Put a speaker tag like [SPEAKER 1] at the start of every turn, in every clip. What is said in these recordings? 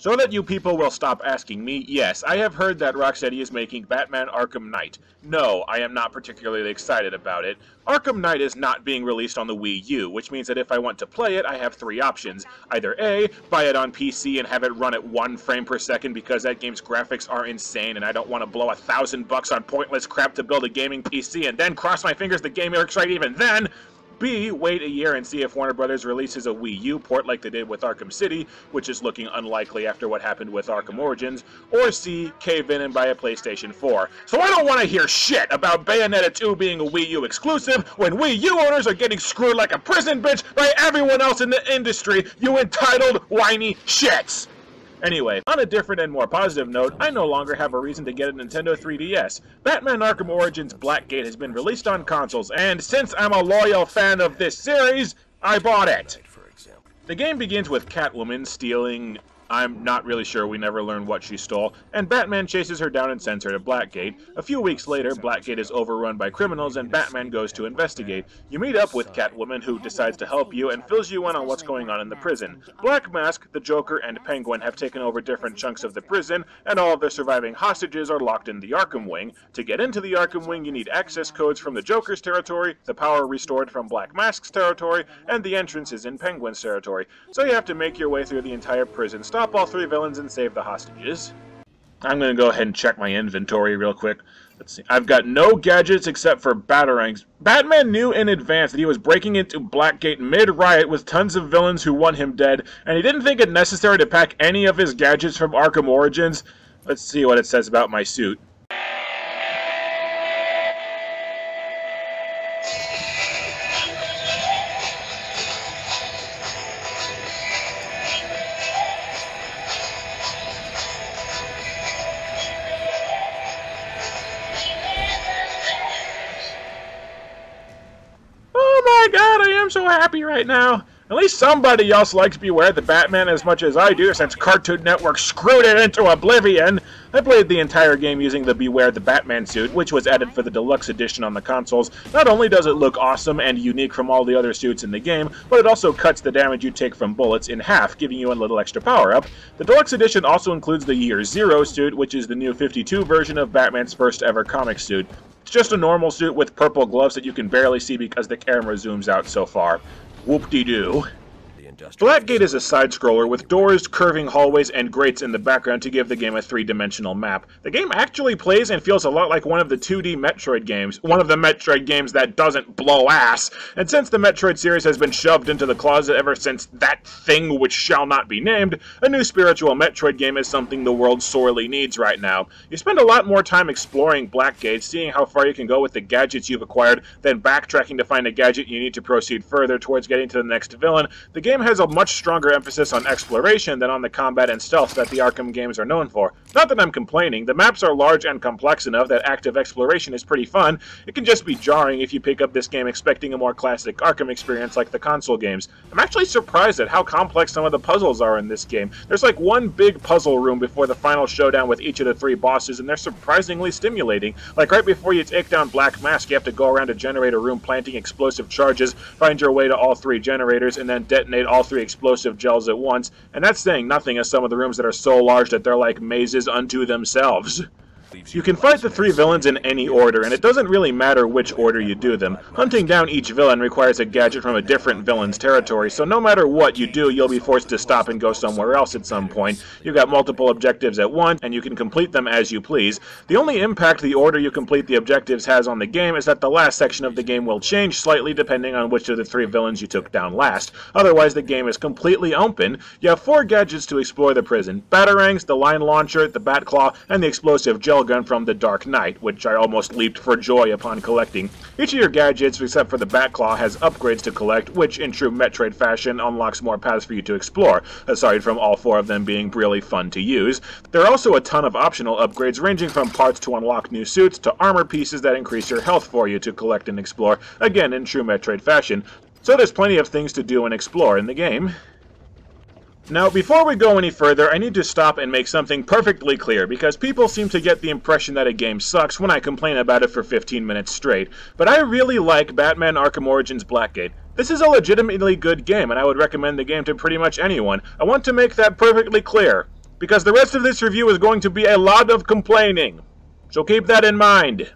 [SPEAKER 1] So that you people will stop asking me, yes, I have heard that Rocksteady is making Batman Arkham Knight. No, I am not particularly excited about it. Arkham Knight is not being released on the Wii U, which means that if I want to play it, I have three options. Either A, buy it on PC and have it run at 1 frame per second because that game's graphics are insane and I don't want to blow $1,000 on pointless crap to build a gaming PC and then cross my fingers the game works right even then. B, wait a year and see if Warner Brothers releases a Wii U port like they did with Arkham City, which is looking unlikely after what happened with Arkham Origins. Or C, cave in and buy a PlayStation 4. So I don't want to hear shit about Bayonetta 2 being a Wii U exclusive when Wii U owners are getting screwed like a prison bitch by everyone else in the industry, you entitled whiny shits! Anyway, on a different and more positive note, I no longer have a reason to get a Nintendo 3DS. Batman Arkham Origins Blackgate has been released on consoles, and since I'm a loyal fan of this series, I bought it. The game begins with Catwoman stealing... I'm not really sure, we never learn what she stole, and Batman chases her down and sends her to Blackgate. A few weeks later, Blackgate is overrun by criminals and Batman goes to investigate. You meet up with Catwoman, who decides to help you and fills you in on what's going on in the prison. Black Mask, the Joker, and Penguin have taken over different chunks of the prison, and all of the surviving hostages are locked in the Arkham Wing. To get into the Arkham Wing, you need access codes from the Joker's territory, the power restored from Black Mask's territory, and the entrance is in Penguin's territory. So you have to make your way through the entire prison, stop all 3 villains, and save the hostages. I'm gonna go ahead and check my inventory real quick. Let's see. I've got no gadgets except for batarangs. Batman knew in advance that he was breaking into Blackgate mid-riot with tons of villains who want him dead, and he didn't think it necessary to pack any of his gadgets from Arkham Origins. Let's see what it says about my suit. I'm so happy right now. At least somebody else likes Beware the Batman as much as I do, since Cartoon Network screwed it into oblivion. I played the entire game using the Beware the Batman suit, which was added for the deluxe edition on the consoles. Not only does it look awesome and unique from all the other suits in the game, but it also cuts the damage you take from bullets in half, giving you a little extra power-up. The deluxe edition also includes the Year Zero suit, which is the new 52 version of Batman's first ever comic suit. It's just a normal suit with purple gloves that you can barely see because the camera zooms out so far. Whoop-de-doo. Blackgate is a side-scroller with doors, curving hallways, and grates in the background to give the game a 3-dimensional map. The game actually plays and feels a lot like one of the 2D Metroid games, one of the Metroid games that doesn't blow ass, and since the Metroid series has been shoved into the closet ever since that thing which shall not be named, a new spiritual Metroid game is something the world sorely needs right now. You spend a lot more time exploring Blackgate, seeing how far you can go with the gadgets you've acquired, then backtracking to find a gadget you need to proceed further towards getting to the next villain. The game has a much stronger emphasis on exploration than on the combat and stealth that the Arkham games are known for. Not that I'm complaining, the maps are large and complex enough that active exploration is pretty fun. It can just be jarring if you pick up this game expecting a more classic Arkham experience like the console games. I'm actually surprised at how complex some of the puzzles are in this game. There's like one big puzzle room before the final showdown with each of the 3 bosses, and they're surprisingly stimulating. Like right before you take down Black Mask, you have to go around a generator room planting explosive charges, find your way to all 3 generators, and then detonate all 3 explosive gels at once, and that's saying nothing as some of the rooms that are so large that they're like mazes unto themselves. You can fight the 3 villains in any order, and it doesn't really matter which order you do them. Hunting down each villain requires a gadget from a different villain's territory, so no matter what you do, you'll be forced to stop and go somewhere else at some point. You've got multiple objectives at once, and you can complete them as you please. The only impact the order you complete the objectives has on the game is that the last section of the game will change slightly depending on which of the 3 villains you took down last. Otherwise, the game is completely open. You have 4 gadgets to explore the prison: Batarangs, the Line Launcher, the Bat Claw, and the explosive gel gun from the Dark Knight, which I almost leaped for joy upon collecting. Each of your gadgets, except for the Bat Claw, has upgrades to collect, which in true Metroid fashion unlocks more paths for you to explore, aside from all 4 of them being really fun to use. There are also a ton of optional upgrades, ranging from parts to unlock new suits, to armor pieces that increase your health for you to collect and explore, again in true Metroid fashion. So there's plenty of things to do and explore in the game. Now, before we go any further, I need to stop and make something perfectly clear, because people seem to get the impression that a game sucks when I complain about it for 15 minutes straight. But I really like Batman Arkham Origins Blackgate. This is a legitimately good game, and I would recommend the game to pretty much anyone. I want to make that perfectly clear. because the rest of this review is going to be a lot of complaining. So keep that in mind.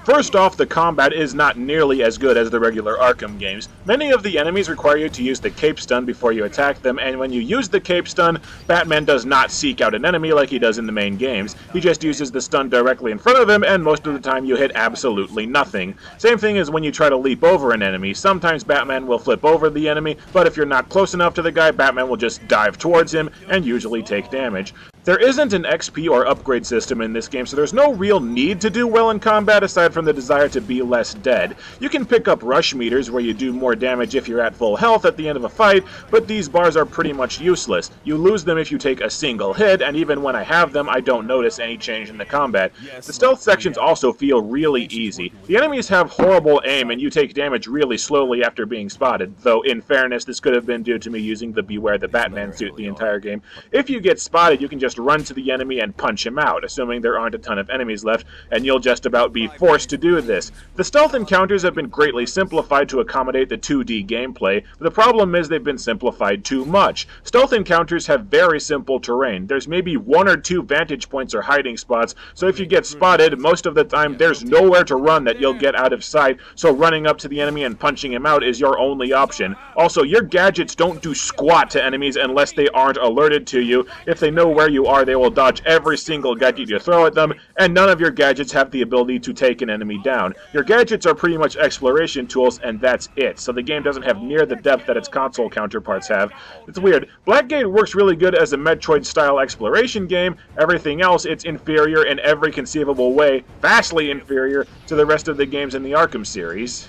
[SPEAKER 1] First off, the combat is not nearly as good as the regular Arkham games. Many of the enemies require you to use the cape stun before you attack them, and when you use the cape stun, Batman does not seek out an enemy like he does in the main games. He just uses the stun directly in front of him, and most of the time you hit absolutely nothing. Same thing as when you try to leap over an enemy. Sometimes Batman will flip over the enemy, but if you're not close enough to the guy, Batman will just dive towards him and usually take damage. There isn't an XP or upgrade system in this game, so there's no real need to do well in combat aside from the desire to be less dead. You can pick up rush meters where you do more damage if you're at full health at the end of a fight, but these bars are pretty much useless. You lose them if you take a single hit, and even when I have them, I don't notice any change in the combat. The stealth sections also feel really easy. The enemies have horrible aim, and you take damage really slowly after being spotted, though in fairness, this could have been due to me using the Beware the Batman suit the entire game. If you get spotted, you can just run to the enemy and punch him out, assuming there aren't a ton of enemies left, and you'll just about be forced to do this. The stealth encounters have been greatly simplified to accommodate the 2D gameplay, but the problem is they've been simplified too much. Stealth encounters have very simple terrain. There's maybe 1 or 2 vantage points or hiding spots, so if you get spotted, most of the time there's nowhere to run that you'll get out of sight, so running up to the enemy and punching him out is your only option. Also, your gadgets don't do squat to enemies unless they aren't alerted to you. If they know where you are, they will dodge every single gadget you throw at them, and none of your gadgets have the ability to take an enemy down. Your gadgets are pretty much exploration tools, and that's it, so the game doesn't have near the depth that its console counterparts have. It's weird. Blackgate works really good as a Metroid-style exploration game. Everything else, it's inferior in every conceivable way, vastly inferior to the rest of the games in the Arkham series.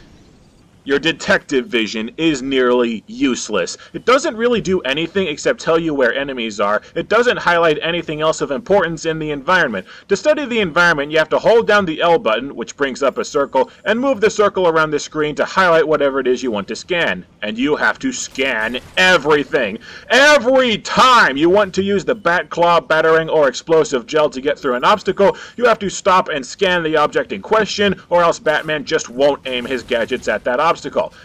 [SPEAKER 1] Your detective vision is nearly useless. It doesn't really do anything except tell you where enemies are. It doesn't highlight anything else of importance in the environment. To study the environment, you have to hold down the L button, which brings up a circle, and move the circle around the screen to highlight whatever it is you want to scan. And you have to scan everything. Every time you want to use the bat claw, batarang, or explosive gel to get through an obstacle, you have to stop and scan the object in question, or else Batman just won't aim his gadgets at that obstacle.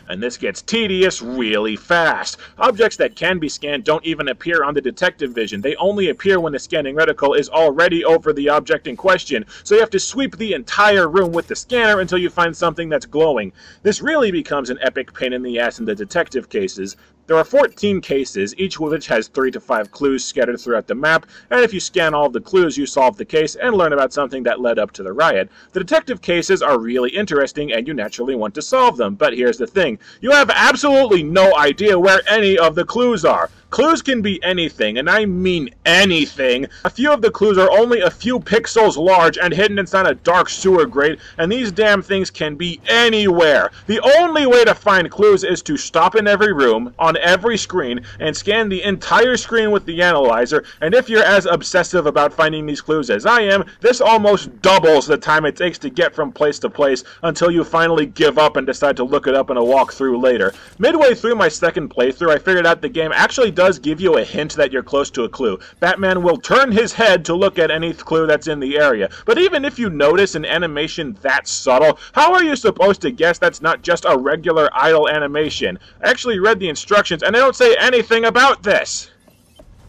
[SPEAKER 1] And this gets tedious really fast. Objects that can be scanned don't even appear on the detective vision. They only appear when the scanning reticle is already over the object in question, so you have to sweep the entire room with the scanner until you find something that's glowing. This really becomes an epic pain in the ass in the detective cases. There are 14 cases, each of which has 3 to 5 clues scattered throughout the map, and if you scan all of the clues, you solve the case and learn about something that led up to the riot. The detective cases are really interesting, and you naturally want to solve them, but here's the thing. You have absolutely no idea where any of the clues are. Clues can be anything, and I mean anything. A few of the clues are only a few pixels large and hidden inside a dark sewer grate, and these damn things can be anywhere. The only way to find clues is to stop in every room, on every screen, and scan the entire screen with the analyzer, and if you're as obsessive about finding these clues as I am, this almost doubles the time it takes to get from place to place until you finally give up and decide to look it up in a walkthrough later. Midway through my second playthrough, I figured out the game actually does give you a hint that you're close to a clue. Batman will turn his head to look at any clue that's in the area. But even if you notice an animation that subtle, how are you supposed to guess that's not just a regular idle animation? I actually read the instructions and they don't say anything about this.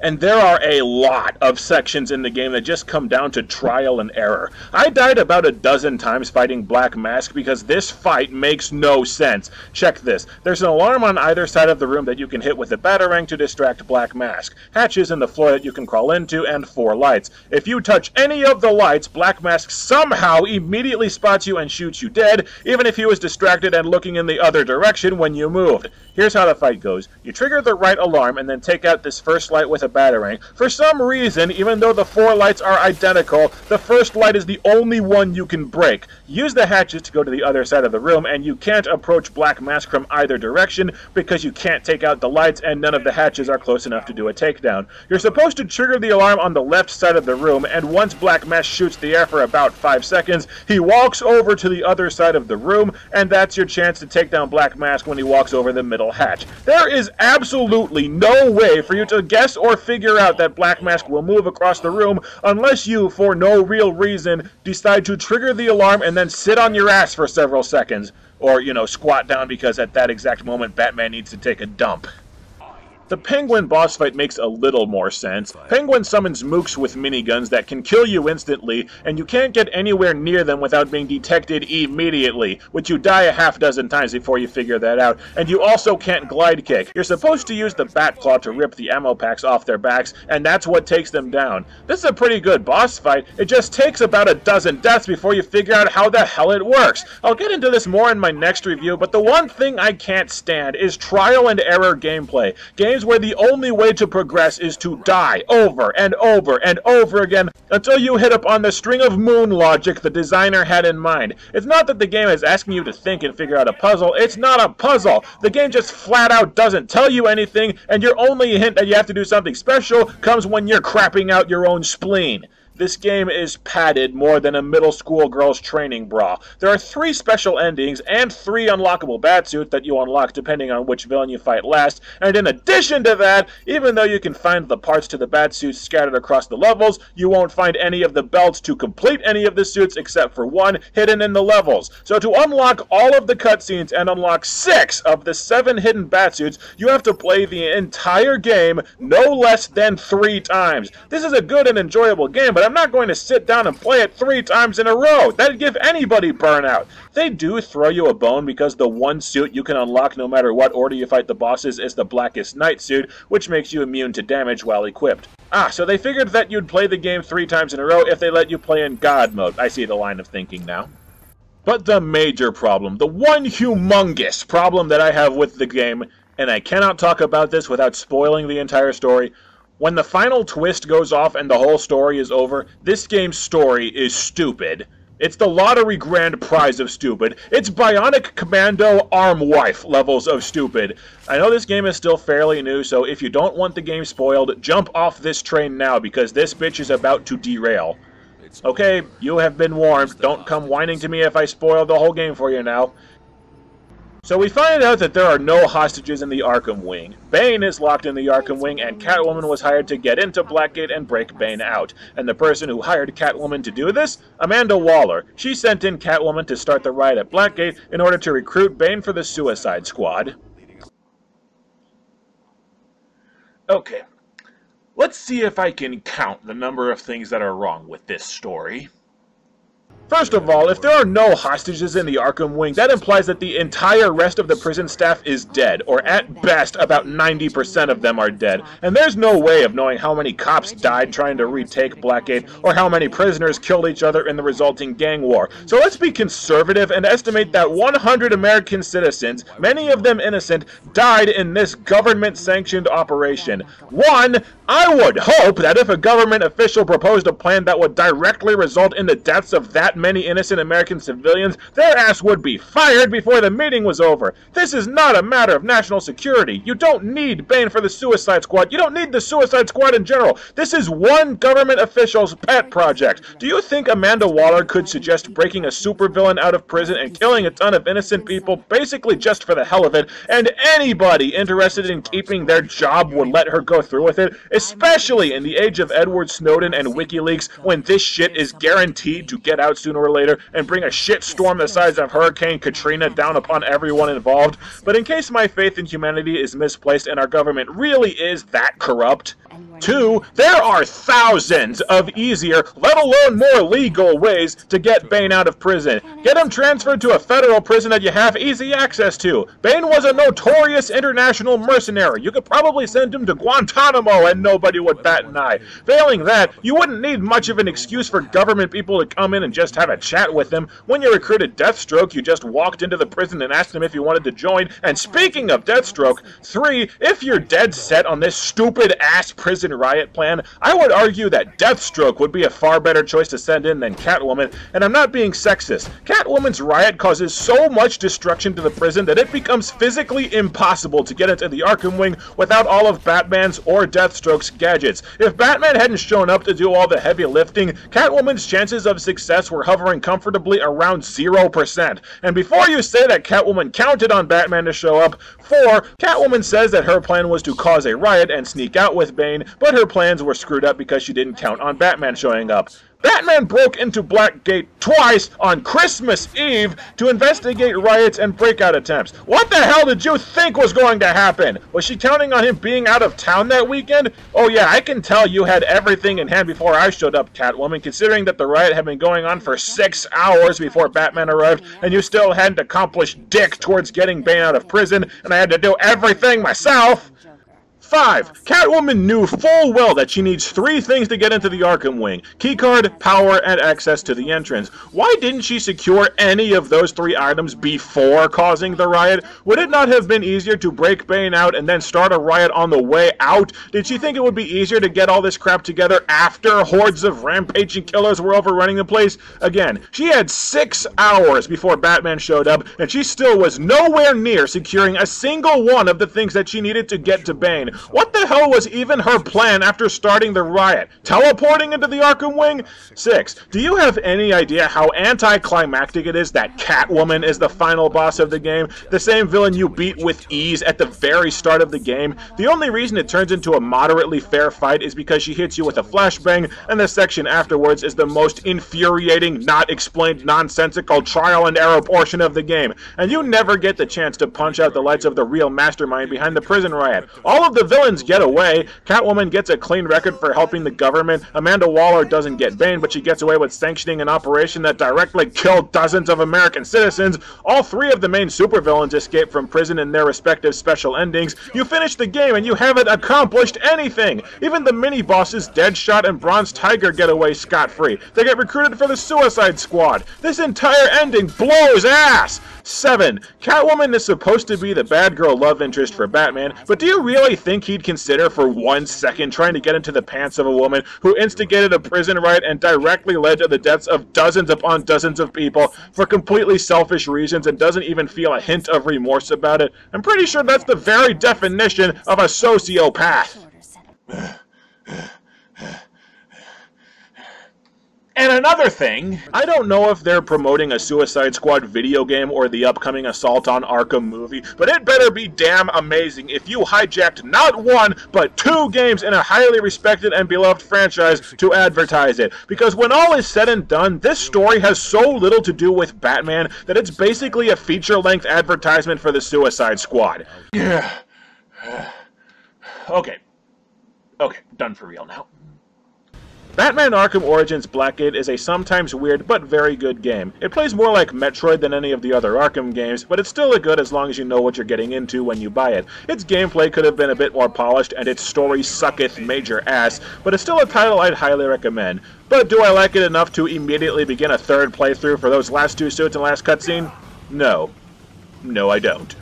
[SPEAKER 1] And there are a lot of sections in the game that just come down to trial and error. I died about a dozen times fighting Black Mask because this fight makes no sense. Check this. There's an alarm on either side of the room that you can hit with a batarang to distract Black Mask, hatches in the floor that you can crawl into, and 4 lights. If you touch any of the lights, Black Mask somehow immediately spots you and shoots you dead, even if he was distracted and looking in the other direction when you moved. Here's how the fight goes. You trigger the right alarm and then take out this first light with a batarang. For some reason, even though the 4 lights are identical, the first light is the only one you can break. Use the hatches to go to the other side of the room, and you can't approach Black Mask from either direction because you can't take out the lights and none of the hatches are close enough to do a takedown. You're supposed to trigger the alarm on the left side of the room, and once Black Mask shoots the air for about 5 seconds, he walks over to the other side of the room, and that's your chance to take down Black Mask when he walks over the middle hatch. There is absolutely no way for you to guess or figure out that Black Mask will move across the room unless you, for no real reason, decide to trigger the alarm and then sit on your ass for several seconds. Or, squat down because at that exact moment Batman needs to take a dump. The Penguin boss fight makes a little more sense. Penguin summons mooks with miniguns that can kill you instantly, and you can't get anywhere near them without being detected immediately, which you die a half-dozen times before you figure that out, and you also can't glide kick. You're supposed to use the bat claw to rip the ammo packs off their backs, and that's what takes them down. This is a pretty good boss fight. It just takes about a dozen deaths before you figure out how the hell it works. I'll get into this more in my next review, but the one thing I can't stand is trial and error gameplay. Games where the only way to progress is to die over and over and over again until you hit upon the string of moon logic the designer had in mind. It's not that the game is asking you to think and figure out a puzzle. It's not a puzzle. The game just flat out doesn't tell you anything, and your only hint that you have to do something special comes when you're crapping out your own spleen. This game is padded more than a middle school girl's training bra. There are 3 special endings and 3 unlockable batsuits that you unlock depending on which villain you fight last, and in addition to that, even though you can find the parts to the batsuits scattered across the levels, you won't find any of the belts to complete any of the suits except for 1 hidden in the levels. So to unlock all of the cutscenes and unlock 6 of the 7 hidden batsuits, you have to play the entire game no less than 3 times. This is a good and enjoyable game, but I'm not going to sit down and play it 3 times in a row. That'd give anybody burnout. They do throw you a bone because the one suit you can unlock no matter what order you fight the bosses is the Blackest Night suit, which makes you immune to damage while equipped. So they figured that you'd play the game 3 times in a row if they let you play in God mode. I see the line of thinking now. But the major problem, the one humongous problem that I have with the game, and I cannot talk about this without spoiling the entire story, when the final twist goes off and the whole story is over, this game's story is stupid. It's the lottery grand prize of stupid. It's Bionic Commando arm wife levels of stupid. I know this game is still fairly new, so if you don't want the game spoiled, jump off this train now because this bitch is about to derail. Okay, you have been warned. Don't come whining to me if I spoil the whole game for you now. So we find out that there are no hostages in the Arkham wing. Bane is locked in the Arkham wing, and Catwoman was hired to get into Blackgate and break Bane out. And the person who hired Catwoman to do this? Amanda Waller. She sent in Catwoman to start the riot at Blackgate in order to recruit Bane for the Suicide Squad. Okay, let's see if I can count the number of things that are wrong with this story. First of all, if there are no hostages in the Arkham wing, that implies that the entire rest of the prison staff is dead, or at best, about 90% of them are dead. And there's no way of knowing how many cops died trying to retake Blackgate, or how many prisoners killed each other in the resulting gang war. So let's be conservative and estimate that 100 American citizens, many of them innocent, died in this government-sanctioned operation. I would hope that if a government official proposed a plan that would directly result in the deaths of that many innocent American civilians, their ass would be fired before the meeting was over. This is not a matter of national security. You don't need Bane for the Suicide Squad. You don't need the Suicide Squad in general. This is one government official's pet project. Do you think Amanda Waller could suggest breaking a supervillain out of prison and killing a ton of innocent people basically just for the hell of it, and anybody interested in keeping their job would let her go through with it, especially in the age of Edward Snowden and WikiLeaks, when this shit is guaranteed to get out sooner or later and bring a shitstorm the size of Hurricane Katrina down upon everyone involved? But in case my faith in humanity is misplaced and our government really is that corrupt, 2, there are thousands of easier, let alone more legal ways to get Bane out of prison. Get him transferred to a federal prison that you have easy access to. Bane was a notorious international mercenary. You could probably send him to Guantanamo and nobody would bat an eye. Failing that, you wouldn't need much of an excuse for government people to come in and just have a chat with him. When you recruited Deathstroke, you just walked into the prison and asked him if he wanted to join. And speaking of Deathstroke, 3, if you're dead set on this stupid-ass prison riot plan, I would argue that Deathstroke would be a far better choice to send in than Catwoman, and I'm not being sexist. Catwoman's riot causes so much destruction to the prison that it becomes physically impossible to get into the Arkham wing without all of Batman's or Deathstroke's gadgets. If Batman hadn't shown up to do all the heavy lifting, Catwoman's chances of success were hovering comfortably around 0%. And before you say that Catwoman counted on Batman to show up, 4, Catwoman says that her plan was to cause a riot and sneak out with Bane, but her plans were screwed up because she didn't count on Batman showing up. Batman broke into Blackgate twice on Christmas Eve to investigate riots and breakout attempts. What the hell did you think was going to happen? Was she counting on him being out of town that weekend? Oh yeah, I can tell you had everything in hand before I showed up, Catwoman, considering that the riot had been going on for 6 hours before Batman arrived, and you still hadn't accomplished dick towards getting Bane out of prison, and I had to do everything myself. 5. Catwoman knew full well that she needs 3 things to get into the Arkham wing: keycard, power, and access to the entrance. Why didn't she secure any of those 3 items before causing the riot? Would it not have been easier to break Bane out and then start a riot on the way out? Did she think it would be easier to get all this crap together after hordes of rampaging killers were overrunning the place? Again, she had 6 hours before Batman showed up, and she still was nowhere near securing a single one of the things that she needed to get to Bane. What the hell was even her plan after starting the riot? Teleporting into the Arkham wing? 6. Do you have any idea how anticlimactic it is that Catwoman is the final boss of the game? The same villain you beat with ease at the very start of the game? The only reason it turns into a moderately fair fight is because she hits you with a flashbang, and the section afterwards is the most infuriating, not explained, nonsensical trial and error portion of the game. And you never get the chance to punch out the lights of the real mastermind behind the prison riot. All of the villains get away. Catwoman gets a clean record for helping the government. Amanda Waller doesn't get Bane, but she gets away with sanctioning an operation that directly killed dozens of American citizens. All 3 of the main supervillains escape from prison in their respective special endings. You finish the game and you haven't accomplished anything. Even the mini-bosses Deadshot and Bronze Tiger get away scot-free. They get recruited for the Suicide Squad. This entire ending blows ass! 7. Catwoman is supposed to be the bad girl love interest for Batman, but do you really think he'd consider for 1 second trying to get into the pants of a woman who instigated a prison riot and directly led to the deaths of dozens upon dozens of people for completely selfish reasons and doesn't even feel a hint of remorse about it? I'm pretty sure that's the very definition of a sociopath. And another thing, I don't know if they're promoting a Suicide Squad video game or the upcoming Assault on Arkham movie, but it better be damn amazing if you hijacked not 1, but 2 games in a highly respected and beloved franchise to advertise it. Because when all is said and done, this story has so little to do with Batman that it's basically a feature-length advertisement for the Suicide Squad. Yeah. Okay, done for real now. Batman Arkham Origins Blackgate is a sometimes weird but very good game. It plays more like Metroid than any of the other Arkham games, but it's still good as long as you know what you're getting into when you buy it. Its gameplay could have been a bit more polished, and its story sucketh major ass, but it's still a title I'd highly recommend. But do I like it enough to immediately begin a 3rd playthrough for those last 2 suits and last cutscene? No. No, I don't.